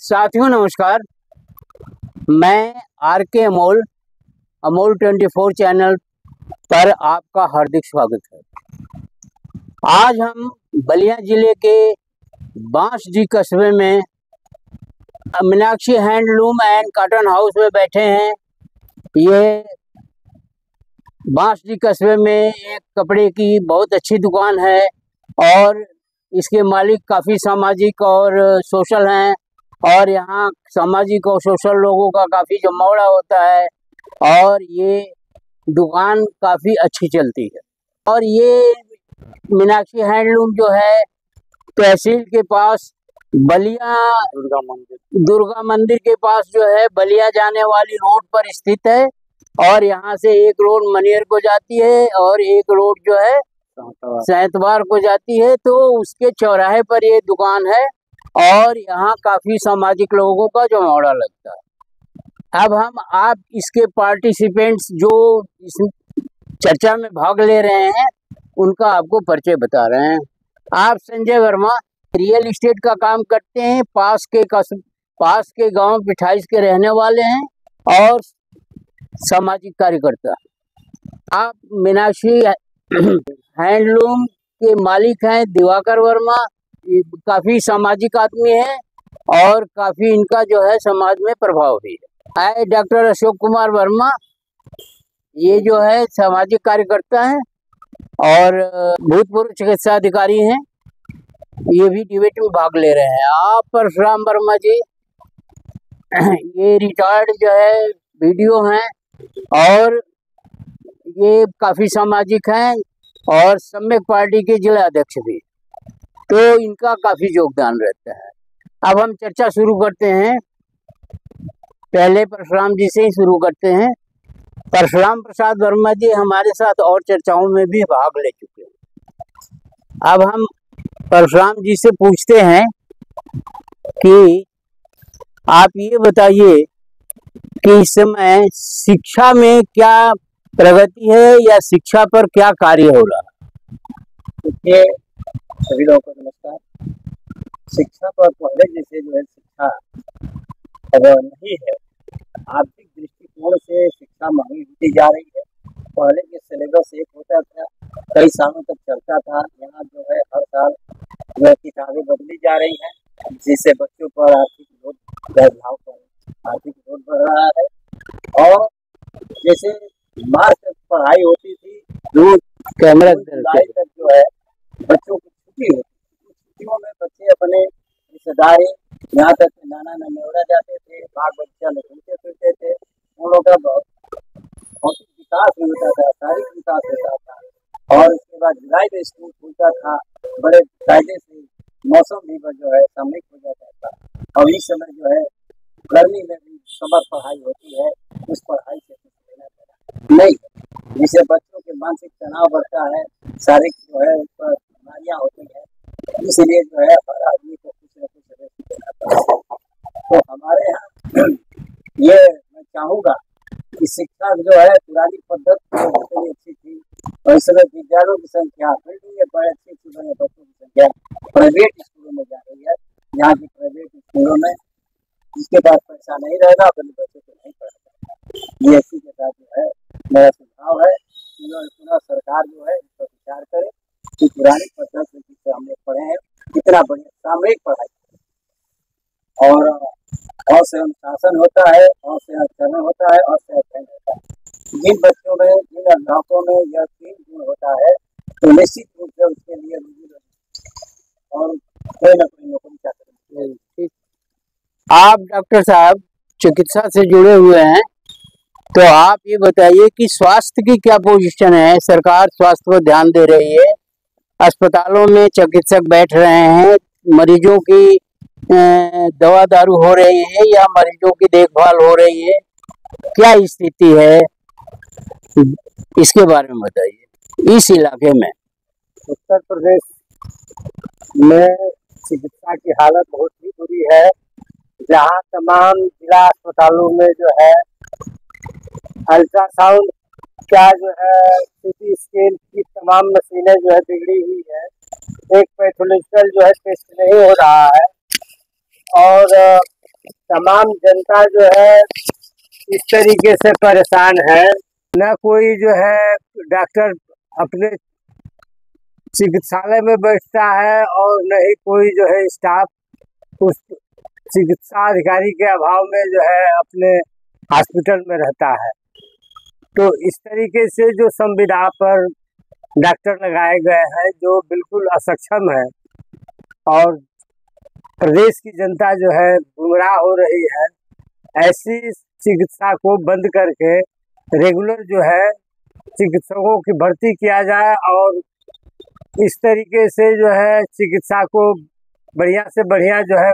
साथियों नमस्कार। मैं आर के अमोल 24 चैनल पर आपका हार्दिक स्वागत है। आज हम बलिया जिले के बांसडी कस्बे में Meenakshi handloom and cotton house में बैठे हैं। ये बांसडी कस्बे में एक कपड़े की बहुत अच्छी दुकान है और इसके मालिक काफ़ी सामाजिक और सोशल हैं और यहाँ सामाजिक और सोशल लोगों का काफ़ी जमावड़ा होता है और ये दुकान काफ़ी अच्छी चलती है। और ये मीनाक्षी हैंडलूम जो है तहसील के पास बलिया दुर्गा मंदिर के पास जो है बलिया जाने वाली रोड पर स्थित है और यहाँ से एक रोड मनियर को जाती है और एक रोड जो है सैतवार को जाती है। तो उसके चौराहे पर ये दुकान है और यहाँ काफी सामाजिक लोगों का जमावड़ा लगता है। अब हम आप इसके पार्टिसिपेंट्स जो इस चर्चा में भाग ले रहे हैं उनका आपको परिचय बता रहे हैं। आप संजय वर्मा रियल एस्टेट का काम करते हैं, पास के गांव पिठाइस के रहने वाले हैं और सामाजिक कार्यकर्ता। आप मीनाक्षी हैंडलूम के मालिक हैं दिवाकर वर्मा, काफी सामाजिक आदमी है और काफी इनका जो है समाज में प्रभाव भी है। डॉक्टर अशोक कुमार वर्मा, ये जो है सामाजिक कार्यकर्ता हैं और भूतपूर्व चिकित्सा अधिकारी हैं, ये भी डिबेट में भाग ले रहे हैं। आप परशुराम वर्मा जी, ये रिटायर्ड जो है वीडियो हैं और ये काफी सामाजिक हैं और सम्यक पार्टी के जिला अध्यक्ष भी, तो इनका काफी योगदान रहता है। अब हम चर्चा शुरू करते हैं। पहले परशुराम जी से ही शुरू करते हैं। परशुराम प्रसाद वर्मा जी हमारे साथ और चर्चाओं में भी भाग ले चुके हैं। अब हम परशुराम जी से पूछते हैं कि आप ये बताइए कि इस समय शिक्षा में क्या प्रगति है या शिक्षा पर क्या कार्य हो रहा है? सभी लोगों को नमस्कार। शिक्षा पर पहले जैसे जो है शिक्षा अब नहीं है। आर्थिक दृष्टिकोण से शिक्षा महंगी होती जा रही है। पहले के सिलेबस एक होता था, कई सालों तक चलता था। यहाँ जो है हर साल जो किताबें बदली जा रही हैं, जिससे बच्चों पर आर्थिक लोड बढ़ रहा है। और जैसे मार्च तक पढ़ाई होती थी, जून जुलाई तक जो है बच्चों की छुट्टी होती थी। छुट्टियों में बच्चे अपने रिश्तेदारी यहाँ तक नाना ननेवरा जाते थे, बाग बच्चा में घूमते फिरते थे। उन लोगों का भौतिक विकास भी होता था, शारीरिक विकास होता था। और उसके बाद जुलाई में स्कूल खुलता था, बड़े कायदे से मौसम भी जो है सामयिक हो जाता था। और इस समय जो है गर्मी में भी समर पढ़ाई होती है, उस पढ़ाई से नहीं, जिससे बच्चों के मानसिक तनाव बढ़ता है, शारीरिक जो है उस पर बीमारियाँ होती हैं। इसलिए जो है हर आदमी को कुछ न कुछ देना पड़ता है। तो हमारे यहाँ ये मैं चाहूँगा कि शिक्षा जो है पुरानी पद्धति बहुत अच्छी थी और इस समय विद्यालयों की संख्या बड़े अच्छी बने बच्चों की संख्या प्राइवेट स्कूलों में जा रही है। यहाँ की प्राइवेट स्कूलों में जिसके पास पैसा नहीं रहेगा अपने बच्चों को नहीं पढ़ाता। ये इसी के साथ जो है मेरा सुझाव है कि सरकार जो है इस पर विचार करे कि पुरानी पद्धति जिससे हम लोग पढ़े हैं कितना बढ़िया सामयिक पढ़ाई और से अनुशासन होता है और से आचरण होता है और से अध्ययन होता है। जिन बच्चों में जिन अध्यापकों में यह 3 गुण होता है तो निश्चित रूप से उसके लिए और कोई न कोई नौकरी चाहते। आप डॉक्टर साहब चिकित्सा से जुड़े हुए हैं, तो आप ये बताइए कि स्वास्थ्य की क्या पोजीशन है? सरकार स्वास्थ्य पर ध्यान दे रही है, अस्पतालों में चिकित्सक बैठ रहे हैं, मरीजों की दवा दारू हो रही है या मरीजों की देखभाल हो रही है, क्या स्थिति है इसके बारे में बताइए। इस इलाके में उत्तर प्रदेश में चिकित्सा की हालत बहुत ही बुरी है। जहाँ तमाम जिला अस्पतालों में जो है अल्ट्रासाउंड क्या जो है सीटी स्कैन की तमाम मशीनें जो है बिगड़ी हुई है। एक पैथोलॉजिकल जो है टेस्ट नहीं हो रहा है और तमाम जनता जो है इस तरीके से परेशान है, न कोई जो है डॉक्टर अपने चिकित्सालय में बैठता है और न ही कोई जो है स्टाफ उस चिकित्सा अधिकारी के अभाव में जो है अपने हॉस्पिटल में रहता है। तो इस तरीके से जो संविदा पर डॉक्टर लगाए गए हैं जो बिल्कुल असक्षम है और प्रदेश की जनता जो है गुमराह हो रही है, ऐसी चिकित्सा को बंद करके रेगुलर जो है चिकित्सकों की भर्ती किया जाए और इस तरीके से जो है चिकित्सा को बढ़िया से बढ़िया जो है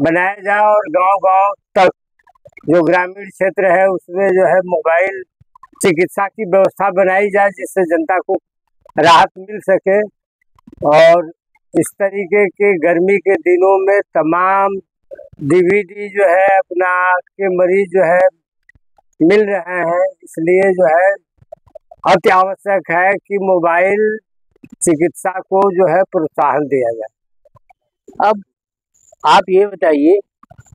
बनाया जाए और गांव-गांव तक जो ग्रामीण क्षेत्र है उसमें जो है मोबाइल चिकित्सा की व्यवस्था बनाई जाए जिससे जनता को राहत मिल सके। और इस तरीके के गर्मी के दिनों में तमाम डीवीडी जो है अपना के मरीज जो है मिल रहे हैं, इसलिए जो है अति आवश्यक है कि मोबाइल चिकित्सा को जो है प्रोत्साहन दिया जाए। अब आप ये बताइए,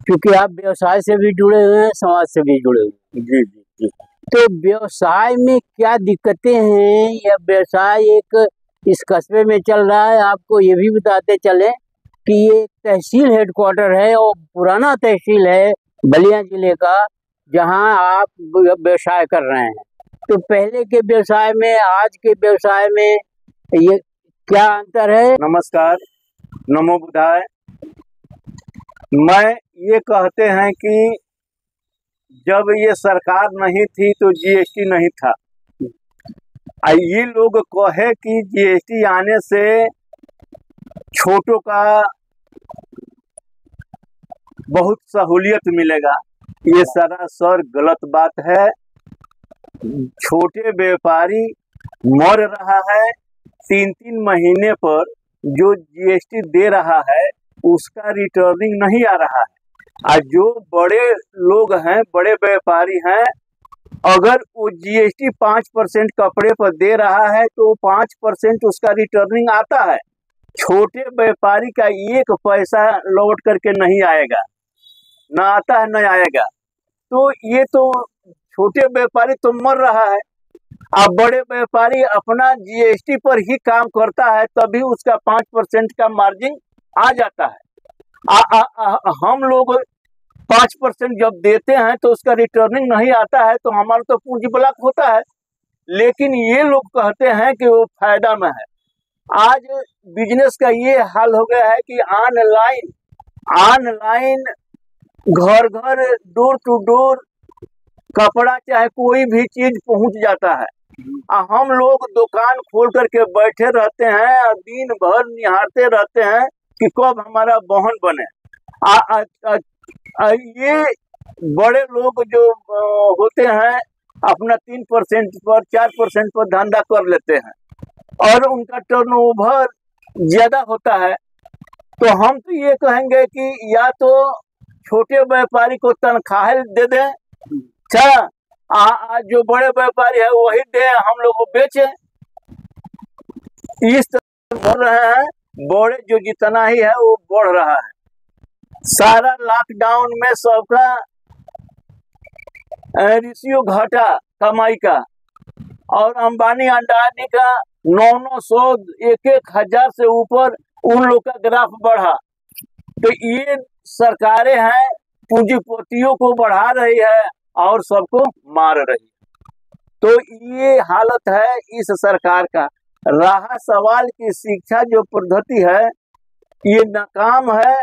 क्योंकि आप व्यवसाय से भी जुड़े हुए हैं, समाज से भी जुड़े हुए हैं। जी जी जी। तो व्यवसाय में क्या दिक्कतें हैं या व्यवसाय एक इस कस्बे में चल रहा है? आपको ये भी बताते चले कि ये तहसील हेडक्वार्टर है और पुराना तहसील है बलिया जिले का, जहां आप व्यवसाय कर रहे हैं। तो पहले के व्यवसाय में आज के व्यवसाय में ये क्या अंतर है? नमस्कार, नमो बुद्धाय। मैं ये कहते हैं कि जब ये सरकार नहीं थी तो जीएसटी नहीं था। ये लोग कहे कि जीएसटी आने से छोटों का बहुत सहूलियत मिलेगा, ये सरासर गलत बात है। छोटे व्यापारी मर रहा है, 3-3 महीने पर जो जीएसटी दे रहा है उसका रिटर्निंग नहीं आ रहा है। और जो बड़े लोग हैं, बड़े व्यापारी हैं, अगर वो जीएसटी 5% कपड़े पर दे रहा है तो 5% उसका रिटर्निंग आता है। छोटे व्यापारी का 1 पैसा लौट करके नहीं आएगा, ना आता है न आएगा। तो ये तो छोटे व्यापारी तो मर रहा है। अब बड़े व्यापारी अपना जीएसटी पर ही काम करता है तभी उसका 5% का मार्जिन आ जाता है। हम लोग 5% जब देते हैं तो उसका रिटर्निंग नहीं आता है तो हमारा तो पूंजी ब्लॉक होता है। लेकिन ये लोग कहते हैं कि वो फायदा में है। आज बिजनेस का ये हाल हो गया है कि ऑनलाइन घर घर डोर टू डोर कपड़ा चाहे कोई भी चीज पहुंच जाता है। हम लोग दुकान खोल करके बैठे रहते हैं और दिन भर निहारते रहते हैं कि कब हमारा वाहन बने। ये बड़े लोग जो होते हैं अपना 3% पर 4% पर धंधा कर लेते हैं और उनका टर्नओवर ज्यादा होता है। तो हम तो ये कहेंगे कि या तो छोटे व्यापारी को तनख्वाह दे दें, अच्छा जो बड़े व्यापारी है वही दे, हम लोग बेचे। इस तरह बढ़ रहे हैं, बड़े जो जितना ही है वो बढ़ रहा है। सारा लॉकडाउन में सबका रेशियो घटा कमाई का और अंबानी अंडानी का 900 1,000 से ऊपर उन लोग का ग्राफ बढ़ा। तो ये सरकारें हैं पूंजीपतियों को बढ़ा रही है और सबको मार रही है। तो ये हालत है इस सरकार का। रहा सवाल की शिक्षा जो पद्धति है ये नाकाम है।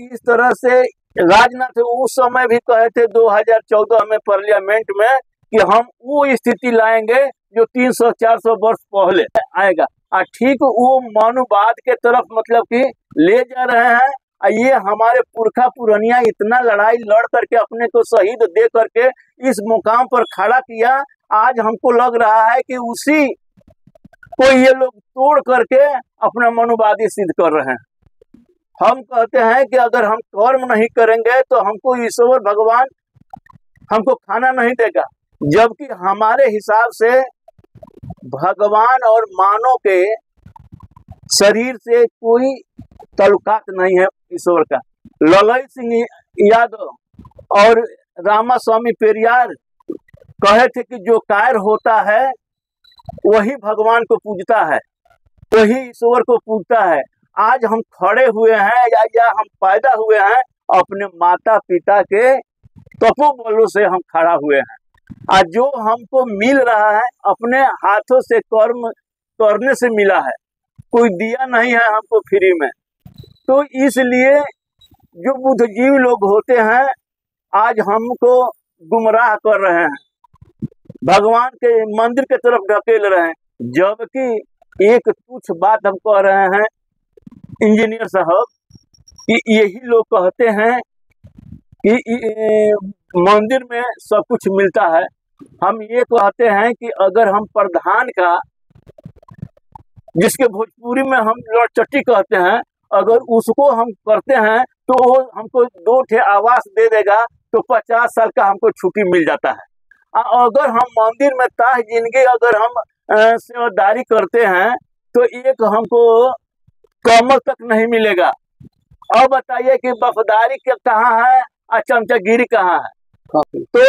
इस तरह से राजनाथ उस समय भी कहे थे 2014 में पार्लियामेंट में कि हम वो स्थिति लाएंगे जो 300-400 वर्ष पहले आएगा। ठीक वो मानववाद के तरफ मतलब कि ले जा रहे हैं। ये हमारे पुरखा पुरनिया इतना लड़ाई लड़ करके अपने को शहीद दे करके इस मुकाम पर खड़ा किया। आज हमको लग रहा है कि उसी को ये लोग तोड़ करके अपना मनोवादी सिद्ध कर रहे हैं। हम कहते हैं कि अगर हम कर्म नहीं करेंगे तो हमको ईश्वर भगवान हमको खाना नहीं देगा, जबकि हमारे हिसाब से भगवान और मानव के शरीर से कोई ताल्लुकात नहीं है ईश्वर का। ललई सिंह यादव और रामास्वामी पेरियार कहे थे कि जो कायर होता है वही भगवान को पूजता है, वही ईश्वर को पूजता है। आज हम खड़े हुए हैं या हम पैदा हुए हैं अपने माता पिता के तपोबलों से हम खड़ा हुए हैं। आज जो हमको मिल रहा है अपने हाथों से कर्म करने से मिला है, कोई दिया नहीं है हमको फ्री में। तो इसलिए जो बुद्धिजीवी लोग होते हैं आज हमको गुमराह कर रहे हैं, भगवान के मंदिर के तरफ ढकेल रहे हैं, जबकि एक तुच्छ बात हम कह रहे हैं इंजीनियर साहब कि यही लोग कहते हैं कि मंदिर में सब कुछ मिलता है। हम ये कहते हैं कि अगर हम प्रधान का, जिसके भोजपुरी में हम लड़चट्टी कहते हैं, अगर उसको हम करते हैं तो वो हमको 2 ठे आवास दे देगा तो 50 साल का हमको छुट्टी मिल जाता है। अगर हम मंदिर में ताह जिंदगी अगर हम सेवादारी करते हैं तो एक हमको कमल तक नहीं मिलेगा। अब बताइए कि वफादारी कहाँ है और चमचागिरी कहाँ है। तो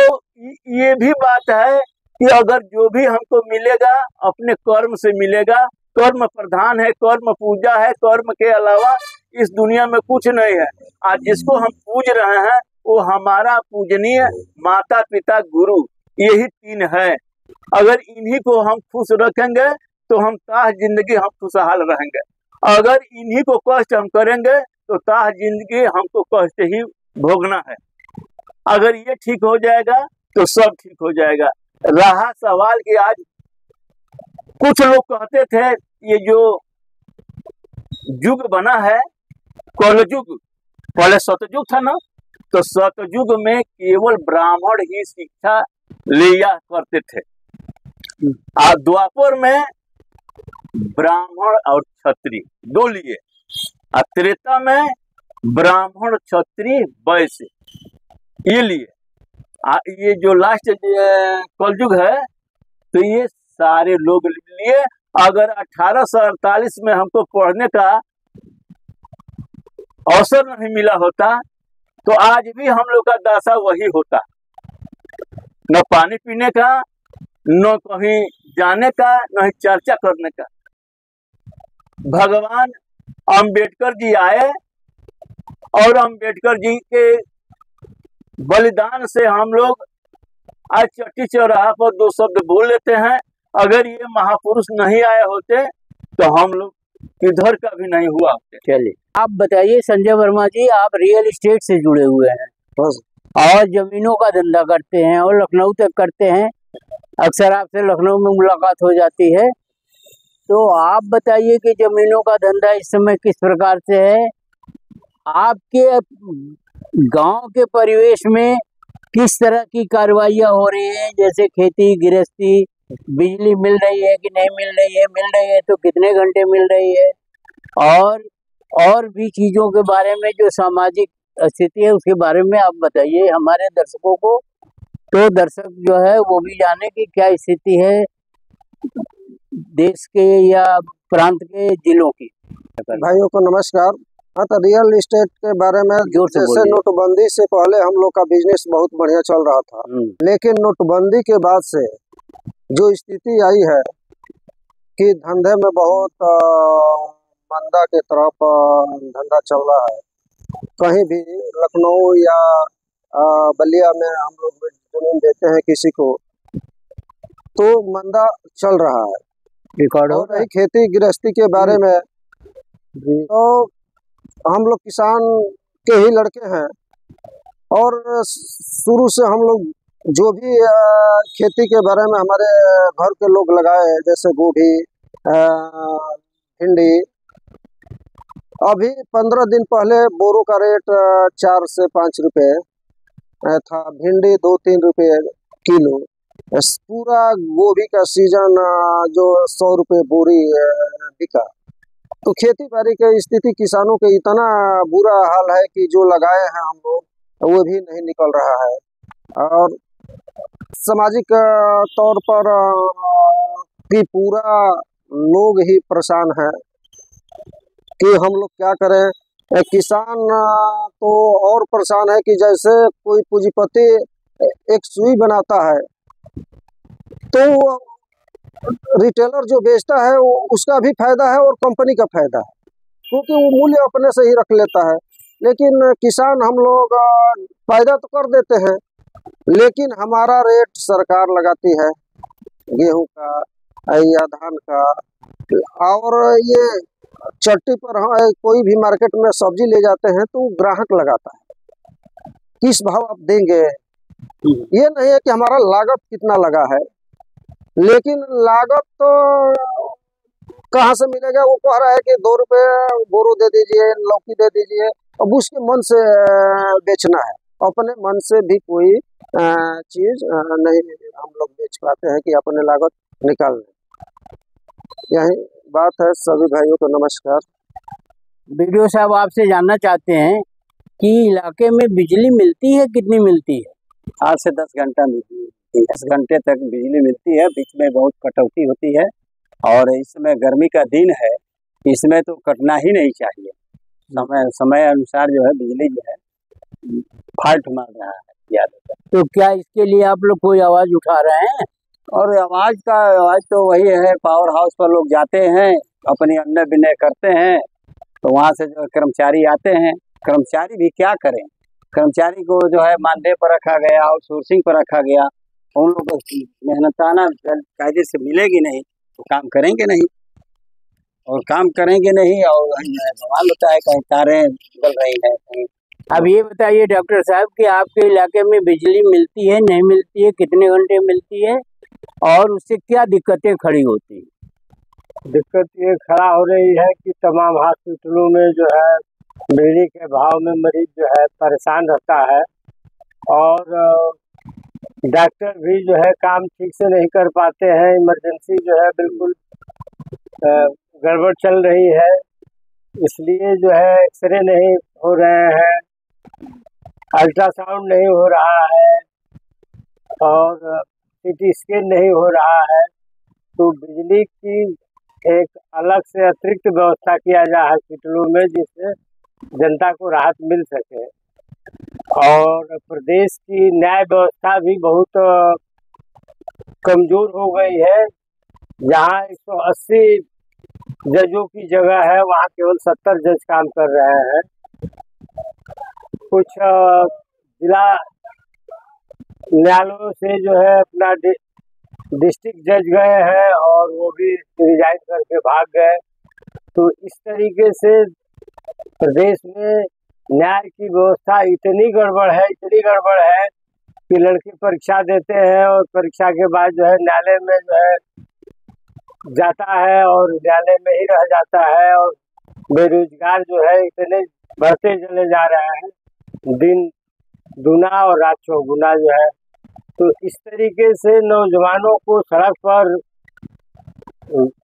ये भी बात है कि अगर जो भी हमको मिलेगा अपने कर्म से मिलेगा। कर्म प्रधान है, कर्म पूजा है, कर्म के अलावा इस दुनिया में कुछ नहीं है। आज जिसको हम पूज रहे हैं वो हमारा पूजनीय माता पिता गुरु, यही 3 है। अगर इन्हीं को हम खुश रखेंगे तो हम ताह जिंदगी हम खुशहाल रहेंगे। अगर इन्हीं को कष्ट हम करेंगे तो ताह जिंदगी हमको कष्ट ही भोगना है। अगर ये ठीक हो जाएगा तो सब ठीक हो जाएगा। रहा सवाल कि आज कुछ लोग कहते थे ये जो युग बना है कलयुग, पहले सतयुग था ना, तो सतयुग में केवल ब्राह्मण ही शिक्षा लिया करते थे। द्वापर में ब्राह्मण और क्षत्रिय 2 लिए, और त्रेता में ब्राह्मण क्षत्रिय वैश्य ये लिए। ये जो लास्ट कलयुग है तो ये सारे लोग लिए। अगर 1848 में हमको पढ़ने का अवसर नहीं मिला होता तो आज भी हम लोग का दशा वही होता, न पानी पीने का, न कहीं जाने का, न ही चर्चा करने का। भगवान अंबेडकर जी आए और अंबेडकर जी के बलिदान से हम लोग आज चट्टी चौराहा पर 2 शब्द बोल लेते हैं। अगर ये महापुरुष नहीं आए होते तो हम लोग किधर का भी नहीं हुआ होते। चलिए आप बताइए संजय वर्मा जी, आप रियल एस्टेट से जुड़े हुए हैं और जमीनों का धंधा करते हैं और लखनऊ तक करते हैं। अक्सर आपसे लखनऊ में मुलाकात हो जाती है, तो आप बताइए कि जमीनों का धंधा इस समय किस प्रकार से है, आपके गांव के परिवेश में किस तरह की कार्रवाइयाँ हो रही हैं, जैसे खेती गृहस्थी, बिजली मिल रही है कि नहीं मिल रही है, मिल रही है तो कितने घंटे मिल रही है, और भी चीज़ों के बारे में जो सामाजिक स्थिति है उसके बारे में आप बताइए हमारे दर्शकों को, तो दर्शक जो है वो भी जाने की क्या स्थिति है देश के या प्रांत के जिलों की। भाइयों को नमस्कार। हाँ, तो रियल एस्टेट के बारे में जैसे नोटबंदी से पहले हम लोग का बिजनेस बहुत बढ़िया चल रहा था, लेकिन नोटबंदी के बाद से जो स्थिति आई है कि धंधे में बहुत मंदा के तरफ धंधा चल रहा है। कहीं भी लखनऊ या बलिया में हम लोग जमीन देते हैं किसी को तो मंदा चल रहा है। रिकॉर्ड हो रही खेती गृहस्थी के बारे में, तो हम लोग किसान के ही लड़के हैं और शुरू से हम लोग जो भी खेती के बारे में हमारे घर के लोग लगाए, जैसे गोभी, भिंडी। अभी 15 दिन पहले बोरों का रेट 4 से 5 रुपए था, भिंडी 2-3 रुपए किलो। पूरा गोभी का सीजन जो 100 रुपए बोरी बिका। तो खेती बाड़ी की स्थिति किसानों के इतना बुरा हाल है कि जो लगाए हैं हम लोग वो भी नहीं निकल रहा है। और सामाजिक तौर पर कि पूरा लोग ही परेशान हैं कि हम लोग क्या करें। किसान तो और परेशान है कि जैसे कोई पूंजीपति एक सुई बनाता है तो रिटेलर जो बेचता है उसका भी फायदा है और कंपनी का फायदा है, क्योंकि वो मूल्य अपने से ही रख लेता है। लेकिन किसान हम लोग फायदा तो कर देते हैं, लेकिन हमारा रेट सरकार लगाती है गेहूं का या धान का। और ये चट्टी पर कोई भी मार्केट में सब्जी ले जाते हैं तो ग्राहक लगाता है किस भाव आप देंगे। ये नहीं है कि हमारा लागत कितना लगा है, लेकिन लागत तो कहाँ से मिलेगा। वो कह रहा है कि 2 रुपये बोरू दे दीजिए, लौकी दे दीजिए। अब उसके मन से बेचना है, अपने मन से भी कोई चीज नहीं हम लोग बेच पाते हैं कि अपने लागत निकाल लें। यही बात है। सभी भाइयों को नमस्कार। वीडियो साहब आपसे जानना चाहते हैं कि इलाके में बिजली मिलती है, कितनी मिलती है? 8 से 10 घंटा मिलती है, 10 घंटे तक बिजली मिलती है। बीच में बहुत कटौती होती है और इसमें गर्मी का दिन है, इसमें तो कटना ही नहीं चाहिए। समय अनुसार जो है बिजली जो है फाल्ट मार रहा है ज़्यादातर। तो क्या इसके लिए आप लोग कोई आवाज उठा रहे हैं? और आवाज तो वही है, पावर हाउस पर लोग जाते हैं, अपनी अन्य विनय करते हैं, तो वहाँ से जो कर्मचारी आते हैं। कर्मचारी भी क्या करें, कर्मचारी को जो है मानदेय पर रखा गया, आउटसोर्सिंग पर रखा गया। उन लोगों को मेहनताना कायदे से मिलेगी नहीं तो काम करेंगे नहीं, और काम करेंगे नहीं और बवाल होता है, कहीं तारें बदल रही है कहीं। अब ये बताइए डॉक्टर साहब कि आपके इलाके में बिजली मिलती है, नहीं मिलती है, कितने घंटे मिलती है और उससे क्या दिक्कतें खड़ी होती है? दिक्कत ये खड़ा हो रही है कि तमाम हॉस्पिटलों में जो है बिजली के अभाव में मरीज जो है परेशान रहता है, और डॉक्टर भी जो है काम ठीक से नहीं कर पाते हैं। इमरजेंसी जो है बिल्कुल गड़बड़ चल रही है, इसलिए जो है एक्सरे नहीं हो रहे हैं, अल्ट्रासाउंड नहीं हो रहा है और सीटी स्कैन नहीं हो रहा है। तो बिजली की एक अलग से अतिरिक्त व्यवस्था किया जाए हॉस्पिटलों में, जिससे जनता को राहत मिल सके। और प्रदेश की न्याय व्यवस्था भी बहुत कमजोर हो गई है। जहाँ 180 जजों की जगह है, वहाँ केवल 70 जज काम कर रहे हैं। कुछ जिला न्यायालयों से जो है अपना डिस्ट्रिक्ट जज गए हैं और वो भी रिजाइन करके भाग गए। तो इस तरीके से प्रदेश में न्याय की व्यवस्था इतनी गड़बड़ है कि लड़के परीक्षा देते हैं और परीक्षा के बाद जो है न्यायालय में जो है जाता है और न्यायालय में ही रह जाता है, और बेरोजगार जो है इतने बढ़ते चले जा रहे हैं, दिन दूना और रात चौगुना जो है। तो इस तरीके से नौजवानों को सड़क पर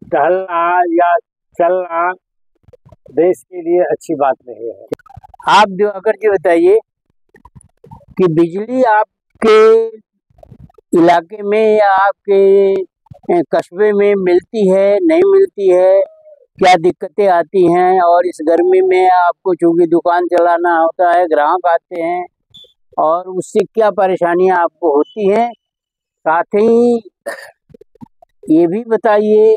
टहलना या चलना देश के लिए अच्छी बात नहीं है। आप दिवाकर जी बताइए कि बिजली आपके इलाके में या आपके कस्बे में मिलती है, नहीं मिलती है, क्या दिक्कतें आती हैं? और इस गर्मी में आपको चूँकि दुकान चलाना होता है, ग्राहक आते हैं, और उससे क्या परेशानियां आपको होती हैं? साथ ही ये भी बताइए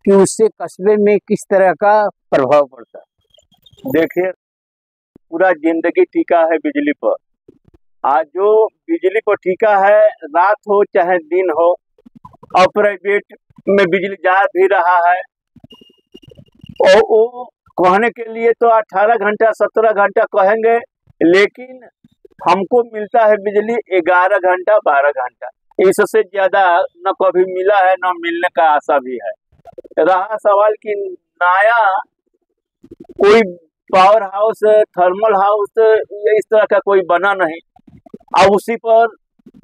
कि उससे कस्बे में किस तरह का प्रभाव पड़ता है? देखिए, पूरा जिंदगी टिका है बिजली पर। आज जो बिजली पर टिका है, रात हो चाहे दिन हो, और प्राइवेट में बिजली जा भी रहा है, और वो कहने के लिए तो 18 घंटा 17 घंटा कहेंगे, लेकिन हमको मिलता है बिजली 11 घंटा 12 घंटा। इससे ज्यादा न कभी मिला है, न मिलने का आशा भी है। रहा सवाल कि नया कोई पावर हाउस, थर्मल हाउस इस तरह का कोई बना नहीं, और उसी पर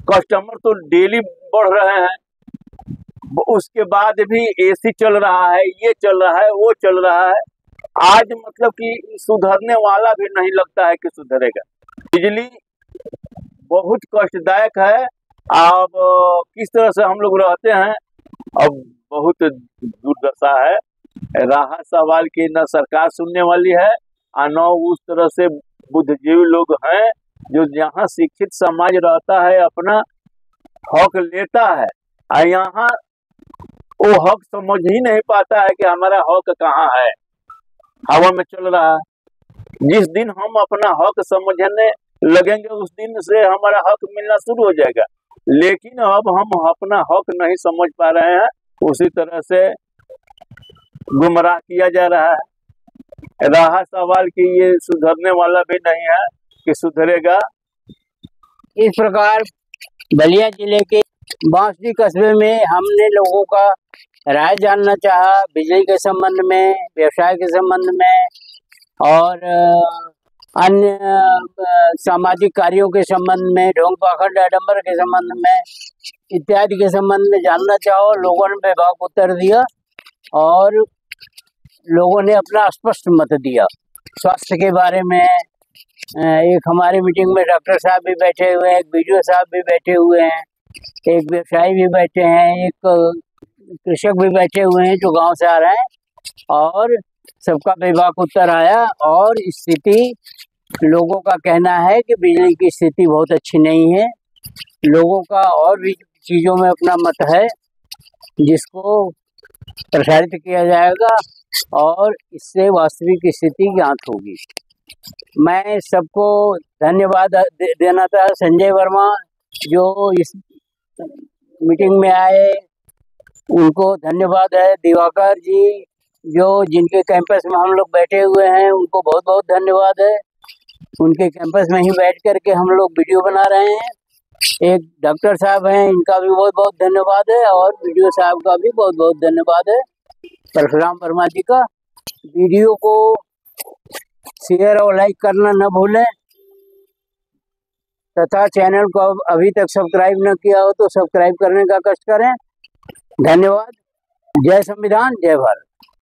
कस्टमर तो डेली बढ़ रहे हैं। उसके बाद भी एसी चल रहा है, ये चल रहा है, वो चल रहा है। आज मतलब कि सुधरने वाला भी नहीं लगता है कि सुधरेगा। बिजली बहुत कष्टदायक है। अब किस तरह से हम लोग रहते हैं, अब बहुत दुर्दशा है। रहा सवाल कि न सरकार सुनने वाली है, और न उस तरह से बुद्धिजीवी लोग हैं जो जहाँ शिक्षित समाज रहता है अपना हक लेता है, और यहाँ वो हक समझ ही नहीं पाता है कि हमारा हक कहाँ है, हवा में चल रहा है। जिस दिन हम अपना हक समझने लगेंगे उस दिन से हमारा हक मिलना शुरू हो जाएगा, लेकिन अब हम अपना हक नहीं समझ पा रहे हैं, उसी तरह से गुमराह किया जा रहा है। रहा सवाल कि ये सुधरने वाला भी नहीं है कि सुधरेगा। इस प्रकार बलिया जिले के बांसडी कस्बे में हमने लोगों का राय जानना चाहा बिजली के संबंध में, व्यवसाय के संबंध में और अन्य सामाजिक कार्यों के संबंध में, ढोंग पाखंड आडंबर के संबंध में इत्यादि के संबंध में जानना चाहो। लोगों ने बेबाक उत्तर दिया और लोगों ने अपना स्पष्ट मत दिया। स्वास्थ्य के बारे में एक हमारी मीटिंग में डॉक्टर साहब भी बैठे हुए हैं, एक बीडीओ साहब भी बैठे हुए हैं, एक व्यवसायी भी बैठे हैं, एक कृषक भी बैठे हुए हैं जो गांव से आ रहे हैं, और सबका बेबाक उत्तर आया। और स्थिति लोगों का कहना है कि बिजली की स्थिति बहुत अच्छी नहीं है। लोगों का और भी चीज़ों में अपना मत है जिसको प्रसारित किया जाएगा और इससे वास्तविक स्थिति ज्ञात होगी। मैं सबको धन्यवाद देना था। संजय वर्मा जो इस मीटिंग में आए उनको धन्यवाद है। दिवाकर जी जो जिनके कैंपस में हम लोग बैठे हुए हैं उनको बहुत बहुत धन्यवाद है। उनके कैंपस में ही बैठ करके हम लोग वीडियो बना रहे हैं। एक डॉक्टर साहब हैं, इनका भी बहुत बहुत धन्यवाद है और वीडियो साहब का भी बहुत बहुत धन्यवाद है, परशुराम वर्मा जी का। वीडियो को शेयर और लाइक करना न भूलें तथा चैनल को अभी तक सब्सक्राइब न किया हो तो सब्सक्राइब करने का कष्ट करें। धन्यवाद। जय संविधान, जय भारत।